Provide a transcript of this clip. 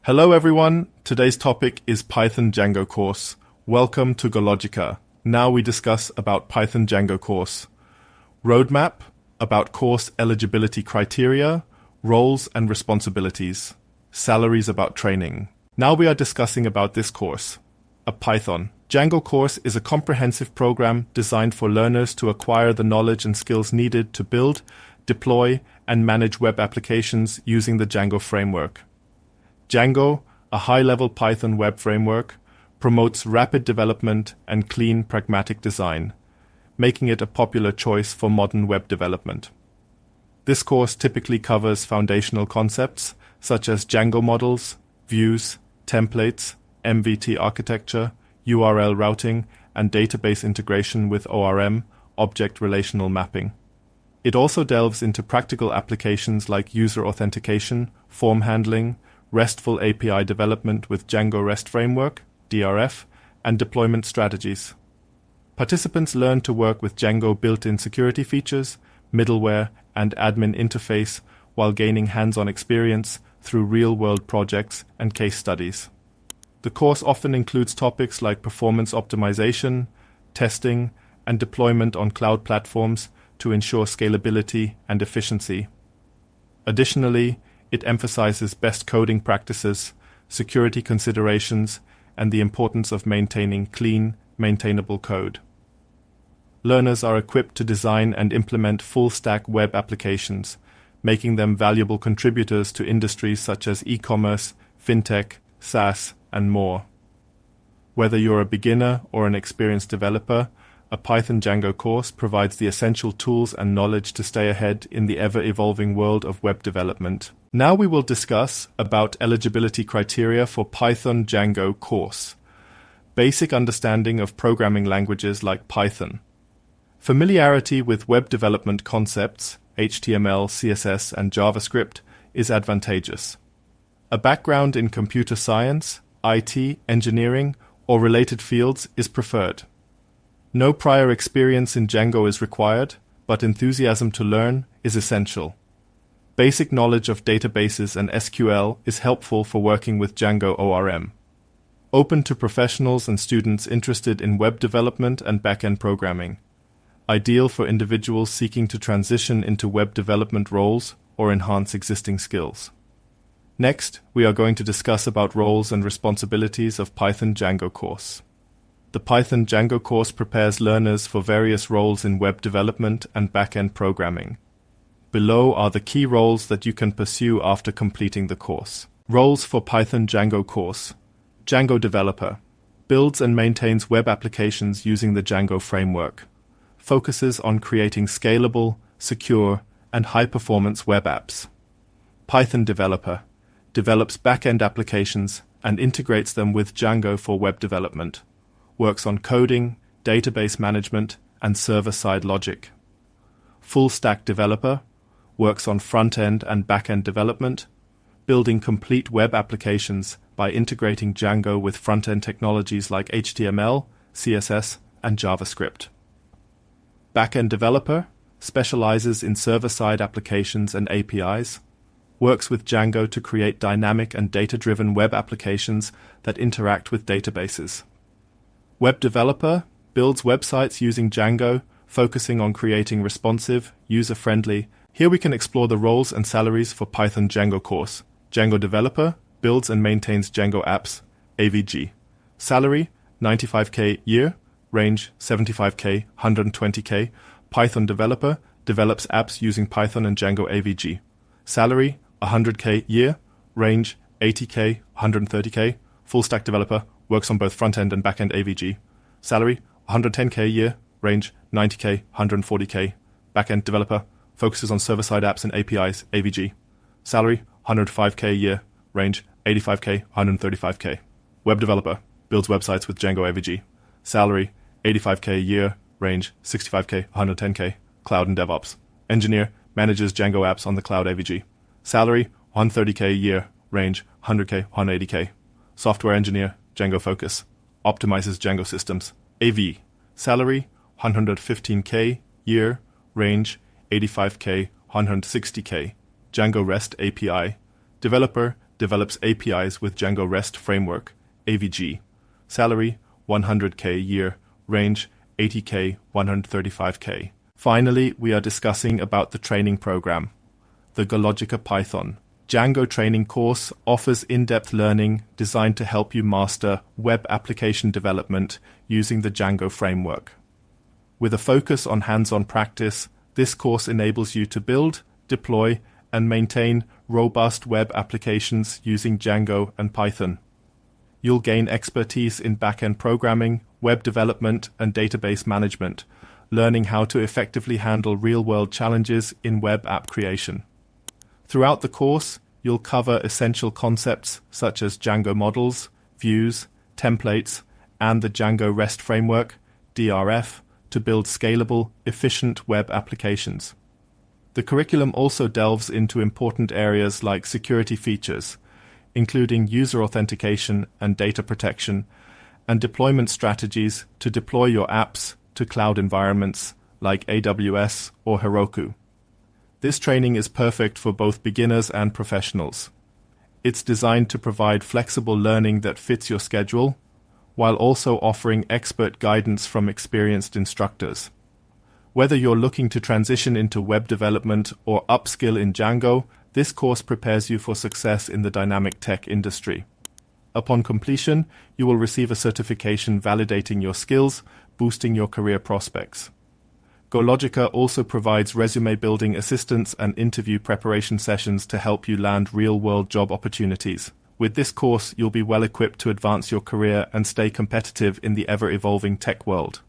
Hello everyone, today's topic is Python Django Course. Welcome to GoLogica. Now we discuss about Python Django Course. Roadmap, about course eligibility criteria, roles and responsibilities. Salaries, about training. Now we are discussing about this course. A Python Django course is a comprehensive program designed for learners to acquire the knowledge and skills needed to build, deploy, and manage web applications using the Django framework. Django, a high-level Python web framework, promotes rapid development and clean, pragmatic design, making it a popular choice for modern web development. This course typically covers foundational concepts such as Django models, views, templates, MVT architecture, URL routing, and database integration with ORM, object relational mapping. It also delves into practical applications like user authentication, form handling, RESTful API development with Django REST Framework, DRF, and deployment strategies. Participants learn to work with Django built-in security features, middleware, and admin interface while gaining hands-on experience through real-world projects and case studies. The course often includes topics like performance optimization, testing, and deployment on cloud platforms to ensure scalability and efficiency. Additionally, it emphasizes best coding practices, security considerations, and the importance of maintaining clean, maintainable code. Learners are equipped to design and implement full-stack web applications, making them valuable contributors to industries such as e-commerce, fintech, SaaS, and more. Whether you're a beginner or an experienced developer, a Python Django course provides the essential tools and knowledge to stay ahead in the ever-evolving world of web development. Now we will discuss about eligibility criteria for Python Django course. Basic understanding of programming languages like Python. Familiarity with web development concepts, HTML, CSS, and JavaScript, is advantageous. A background in computer science, IT, engineering, or related fields is preferred. No prior experience in Django is required, but enthusiasm to learn is essential. Basic knowledge of databases and SQL is helpful for working with Django ORM. Open to professionals and students interested in web development and back-end programming. Ideal for individuals seeking to transition into web development roles or enhance existing skills. Next, we are going to discuss about roles and responsibilities of Python Django course. The Python Django course prepares learners for various roles in web development and back-end programming. Below are the key roles that you can pursue after completing the course. Roles for Python Django course. Django developer. Builds and maintains web applications using the Django framework. Focuses on creating scalable, secure, and high-performance web apps. Python developer. Develops back-end applications and integrates them with Django for web development. Works on coding, database management, and server-side logic. Full-stack developer. Works on front-end and back-end development, building complete web applications by integrating Django with front-end technologies like HTML, CSS, and JavaScript. Back-end developer specializes in server-side applications and APIs, works with Django to create dynamic and data-driven web applications that interact with databases. Web developer builds websites using Django, focusing on creating responsive, user-friendly. Here we can explore the roles and salaries for Python Django course. Django developer builds and maintains Django apps, AVG. Salary, $95K year, range $75K, $120K. Python developer develops apps using Python and Django AVG. Salary, $100K year, range $80K, $130K. Full stack developer works on both front-end and back-end AVG. Salary, $110K year, range $90K, $140K. Back-end developer focuses on server-side apps and APIs, AVG. Salary, $105K a year, range $85K, $135K. Web developer builds websites with Django AVG. Salary, $85K a year, range $65K, $110K. Cloud and DevOps. Engineer manages Django apps on the cloud AVG. Salary, $130K a year, range $100K, $180K. Software engineer, Django focus. Optimizes Django systems. AV. Salary, $115K year, range $85K, $160K. Django REST API. Developer develops APIs with Django REST Framework, AVG. Salary, 100K a year. Range, 80K, 135K. Finally, we are discussing about the training program. The GoLogica Python Django training course offers in-depth learning designed to help you master web application development using the Django framework. With a focus on hands-on practice, this course enables you to build, deploy, and maintain robust web applications using Django and Python. You'll gain expertise in back-end programming, web development, and database management, learning how to effectively handle real-world challenges in web app creation. Throughout the course, you'll cover essential concepts such as Django models, views, templates, and the Django REST Framework, DRF, to build scalable, efficient web applications. The curriculum also delves into important areas like security features, including user authentication and data protection, and deployment strategies to deploy your apps to cloud environments like AWS or Heroku. This training is perfect for both beginners and professionals. It's designed to provide flexible learning that fits your schedule, while also offering expert guidance from experienced instructors. Whether you're looking to transition into web development or upskill in Django, this course prepares you for success in the dynamic tech industry. Upon completion, you will receive a certification validating your skills, boosting your career prospects. GoLogica also provides resume building assistance and interview preparation sessions to help you land real-world job opportunities. With this course, you'll be well equipped to advance your career and stay competitive in the ever-evolving tech world.